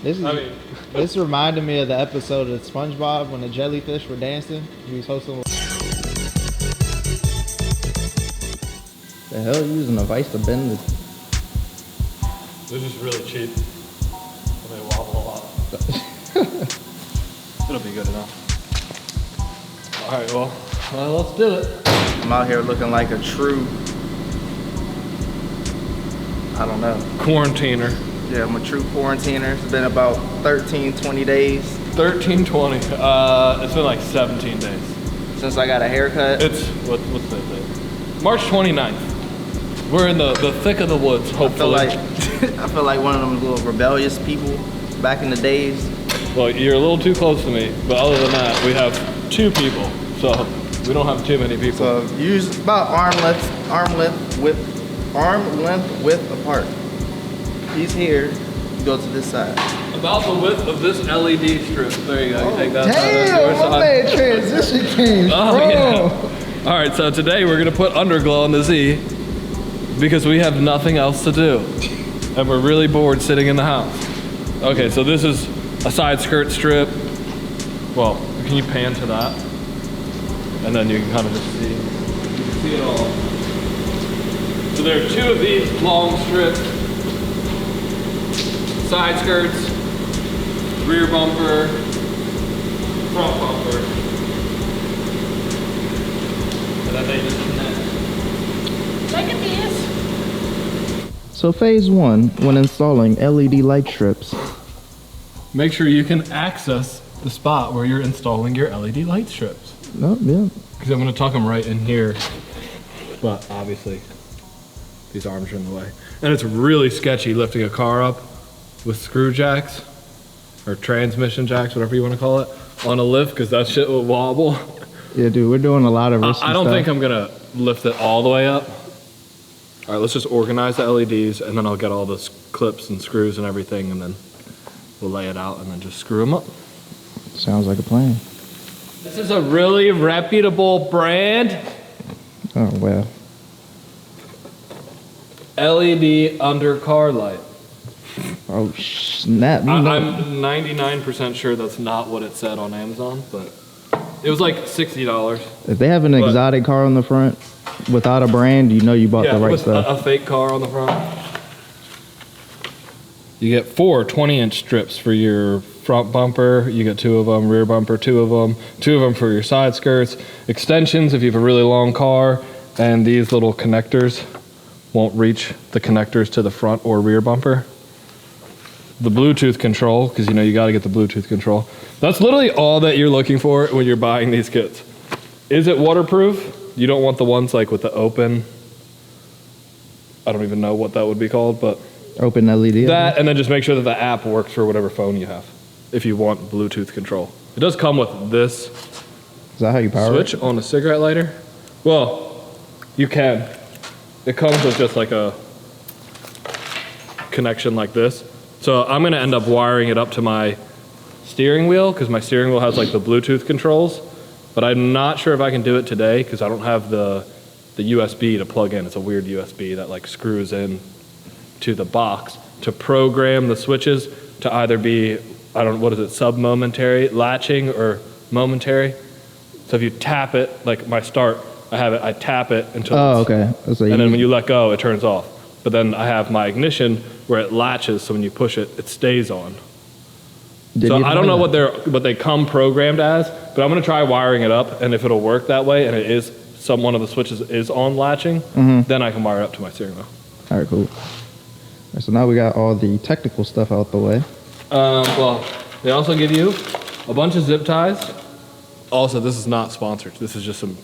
This reminded me of the episode of SpongeBob when the jellyfish were dancing. He was hosting. The hell, you using a vice to bend this? They're just really cheap. And they wobble a lot. It'll be good enough. All right, well, let's do it. I'm out here looking like a true, I don't know. Quarantiner. Yeah, I'm a true quarantiner. It's been about 13, 20 days. 13, 20. It's been like 17 days. Since I got a haircut. It's, what's that date? March 29th. We're in the thick of the woods, hopefully. I feel like one of them little rebellious people back in the days. Well, you're a little too close to me, but other than that, we have 2 people, so we don't have too many people. So use about arm length width apart. He's here. You go to this side. About the width of this LED strip. There you go. You take that side. Damn, my man transition king. Oh yeah. All right, so today we're gonna put Underglow on the Z because we have nothing else to do, and we're really bored sitting in the house. Okay, so this is a side skirt strip. Well, can you pan to that? And then you can kind of just see it all. So there are 2 of these long strips. Side skirts, rear bumper, front bumper. And then they just connect. Look at this. So phase 1, when installing LED light strips. Make sure you can access the spot where you're installing your LED light strips. Oh, yeah. Because I'm going to tuck them right in here. But obviously, these arms are in the way. And it's really sketchy lifting a car up with screw jacks or transmission jacks, whatever you want to call it, on a lift, because that shit will wobble. Yeah, dude, we're doing a lot of risky I don't stuff. think I'm going to lift it all the way up. All right, let's just organize the LEDs, and then I'll get all the clips and screws and everything, and then we'll lay it out and then just screw them up. Sounds like a plan. This is a really reputable brand. Oh, well. LED under car light. Oh, snap. I'm 99% sure that's not what it said on Amazon, but it was like $60. If they have an exotic car on the front without a brand, you know you bought the right stuff. A fake car on the front. You get 4 20-inch strips for your front bumper. You get 2 of them, rear bumper, 2 of them, 2 of them for your side skirts, extensions if you have a really long car, and these little connectors won't reach the connectors to the front or rear bumper. The Bluetooth control, because you know you got to get the Bluetooth control. That's literally all that you're looking for when you're buying these kits. Is it waterproof? You don't want the ones like with the open, I don't even know what that would be called, but open LED. that, and then just make sure that the app works for whatever phone you have, if you want Bluetooth control. It does come with this Is that how you power switch it? on a cigarette lighter. Well, you can. It comes with just like a connection like this. So I'm gonna end up wiring it up to my steering wheel, because my steering wheel has like the Bluetooth controls, but I'm not sure if I can do it today because I don't have the USB to plug in. It's a weird USB that like screws in to the box to program the switches to either be, I don't know, what is it, sub-momentary, latching or momentary. So if you tap it, like my start, I tap it until okay. So and then when you let go, it turns off. But then I have my ignition where it latches, so when you push it, it stays on. So I don't know what they come programmed as, but I'm gonna try wiring it up, and if it'll work that way, and it is one of the switches is on latching, then I can wire it up to my steering wheel. All right, cool. All right, so now we got all the technical stuff out the way. Well, they also give you a bunch of zip ties. Also, this is not sponsored. This is just some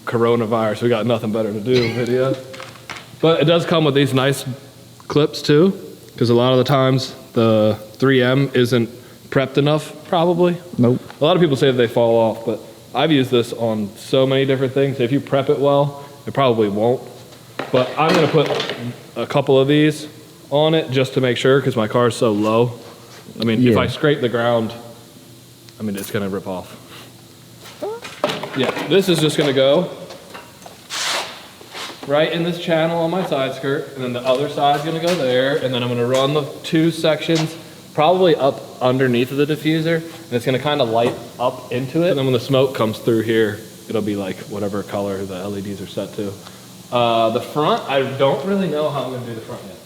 coronavirus. We got nothing better to do video. But it does come with these nice clips too, because a lot of the times the 3M isn't prepped enough, probably. Nope. A lot of people say that they fall off, but I've used this on so many different things. If you prep it well, it probably won't. But I'm gonna put a couple of these on it just to make sure, because my car is so low. I mean, if I scrape the ground, I mean, it's gonna rip off. Yeah, this is just gonna go right in this channel on my side skirt, and then the other side's gonna go there, and then I'm gonna run the 2 sections probably up underneath of the diffuser, and it's gonna kind of light up into it. And then when the smoke comes through here, it'll be like whatever color the LEDs are set to. The front, I don't really know how I'm gonna do the front yet.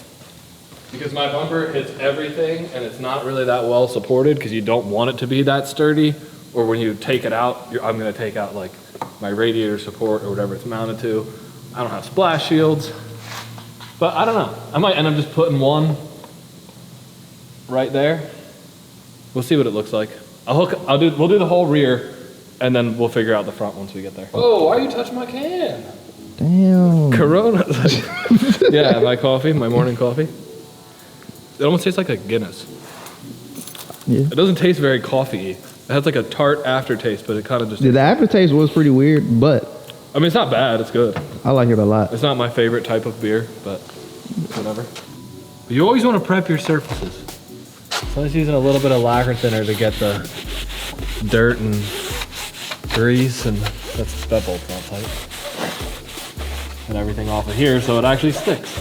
Because my bumper hits everything and it's not really that well supported because you don't want it to be that sturdy. Or when you take it out, I'm gonna take out like my radiator support or whatever it's mounted to. I don't have splash shields, but I don't know. I might end up just putting one right there. We'll see what it looks like. We'll do the whole rear and then we'll figure out the front once we get there. Oh, why are you touching my can? Damn. Corona. Yeah, my coffee, my morning coffee. It almost tastes like a Guinness. Yeah. It doesn't taste very coffee-y. It has like a tart aftertaste, but it kind of just... Yeah, the aftertaste was pretty weird, but... I mean, it's not bad, it's good. I like it a lot. It's not my favorite type of beer, but whatever. But you always want to prep your surfaces. So I'm just using a little bit of lacquer thinner to get the dirt and grease, and that bolt's not tight. And everything off of here so it actually sticks.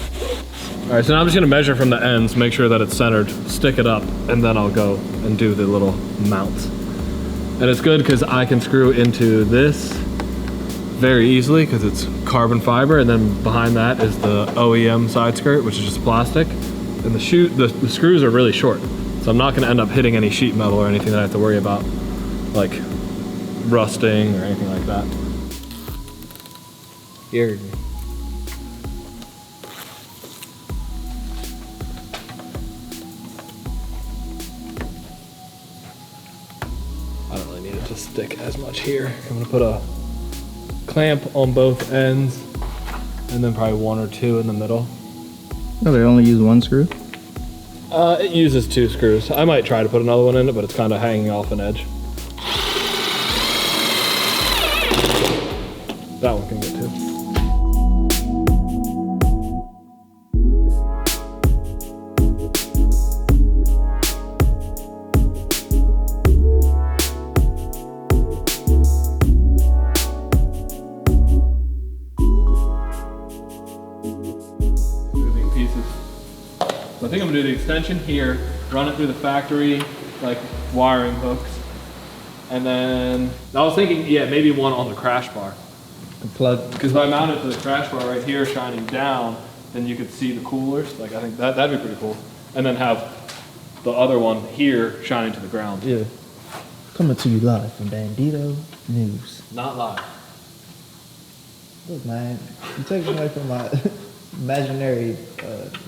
All right, so now I'm just gonna measure from the ends, make sure that it's centered, stick it up, and then I'll go and do the little mounts. And it's good because I can screw into this very easily because it's carbon fiber, and then behind that is the OEM side skirt, which is just plastic. And the screws are really short, so I'm not gonna end up hitting any sheet metal or anything that I have to worry about, like rusting or anything like that. Here. I don't really need it to stick as much here. I'm gonna put a clamp on both ends and then probably one or two in the middle. No, they only use one screw? It uses 2 screws. I might try to put another one in it, but it's kind of hanging off an edge. That one can get 2. I think I'm gonna do the extension here, run it through the factory, like wiring hooks. And then, I was thinking, yeah, maybe one on the crash bar. The plug. Because if I mount it to the crash bar right here shining down, then you could see the coolers. Like I think that'd be pretty cool. And then have the other one here shining to the ground. Yeah. Coming to you live from Bandito News. Not live. Look, man, you take away from my imaginary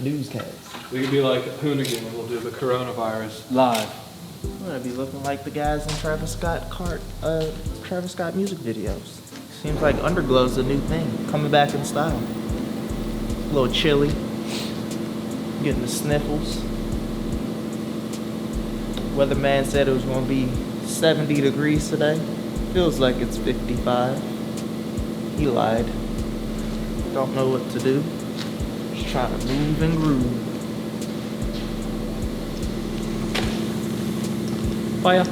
newscast. We could be like Hoonigan and we'll do the coronavirus live. I'm gonna be looking like the guys in Travis Scott music videos. Seems like Underglow's the new thing, coming back in style. A little chilly, getting the sniffles. Weatherman said it was gonna be 70 degrees today. Feels like it's 55. He lied. Don't know what to do. Just trying to move and groove. Fire.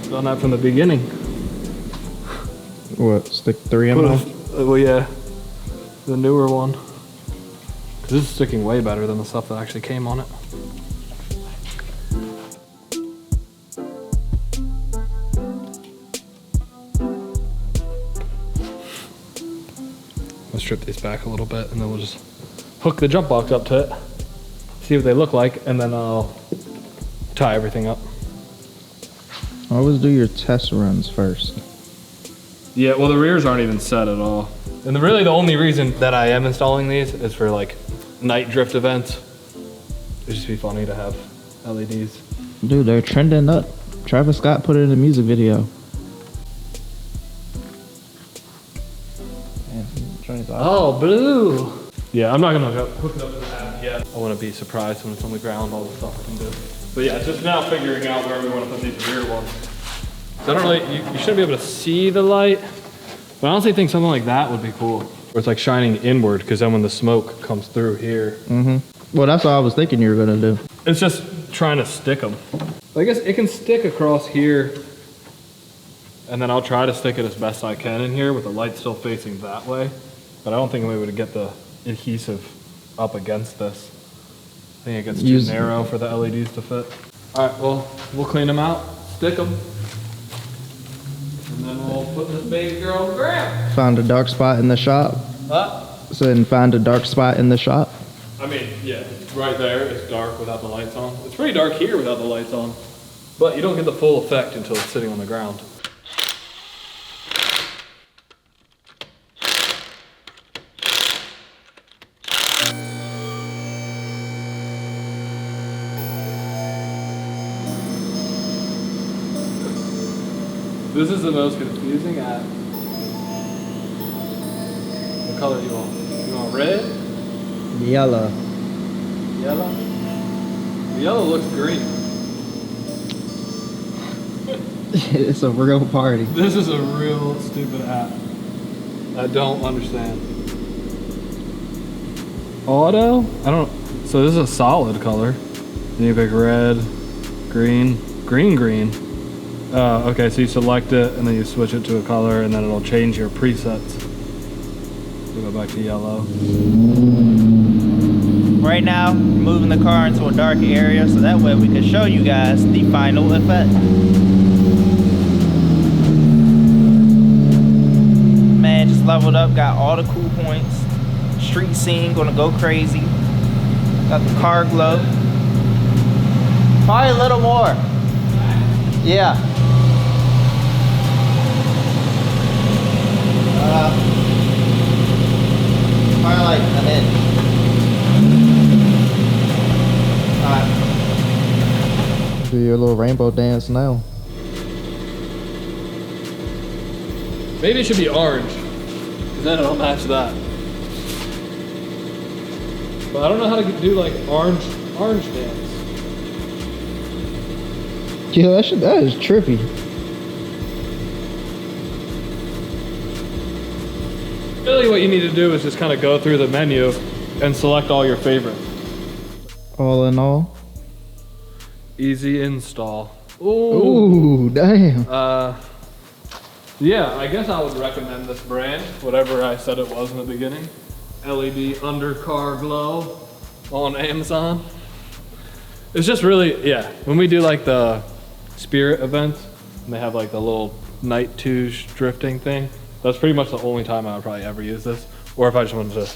Done that from the beginning. What, stick 3 in them? Well, yeah, the newer one. 'Cause this is sticking way better than the stuff that actually came on it. I'll strip these back a little bit and then we'll just hook the jump box up to it, see what they look like, and then I'll tie everything up. Always do your test runs first. Yeah, well the rears aren't even set at all. And really the only reason that I am installing these is for like night drift events. It'd just be funny to have LEDs. Dude, they're trending up. Travis Scott put it in a music video. Oh, blue. Yeah, I'm not gonna hook it up to the app yet. I wanna be surprised when it's on the ground, all the stuff I can do. But yeah, just now figuring out where we wanna put these rear ones. So I don't really, you shouldn't be able to see the light, but I honestly think something like that would be cool. Where it's like shining inward, because then when the smoke comes through here. Mm-hmm. Well, that's what I was thinking you were gonna do. It's just trying to stick them. I guess it can stick across here And then I'll try to stick it as best I can in here with the light still facing that way. But I don't think we would get the adhesive up against this. I think it gets too narrow for the LEDs to fit. All right, well, we'll clean them out, stick them, and then we'll put this baby girl on the ground. Found a dark spot in the shop. Huh? So then find a dark spot in the shop. I mean, yeah, right there, it's dark without the lights on. It's pretty dark here without the lights on, but you don't get the full effect until it's sitting on the ground. This is the most confusing app. What color do you want? You want red? Yellow. Yellow? The yellow looks green. It's a real party. This is a real stupid app. I don't understand. Auto? I don't. So this is a solid color. Then you pick red, green, green. Okay, so you select it and then you switch it to a color and then it'll change your presets. So go back to yellow. Right now, we're moving the car into a dark area so that way we can show you guys the final effect. Man, just leveled up, got all the cool points. Street scene, gonna go crazy. Got the car glow. Probably a little more. Yeah. Probably like an inch. Alright. Do your little rainbow dance now. Maybe it should be orange, because then it'll match that. But I don't know how to do like orange dance. Yeah, that is trippy. Really what you need to do is just kind of go through the menu and select all your favorites. All in all. Easy install. Ooh, damn. Yeah, I guess I would recommend this brand, whatever I said it was in the beginning. LED Underglow on Amazon. It's just really, yeah, when we do like the Spirit events, and they have like the little night 2 drifting thing, that's pretty much the only time I would probably ever use this. Or if I just wanted to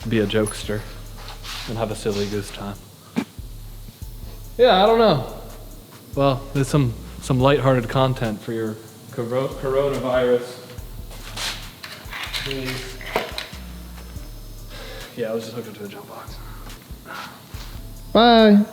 be a jokester and have a silly goose time. Yeah, I don't know. Well, there's some lighthearted content for your coronavirus. Please. Yeah, I was just hooked up to a jump box. Bye.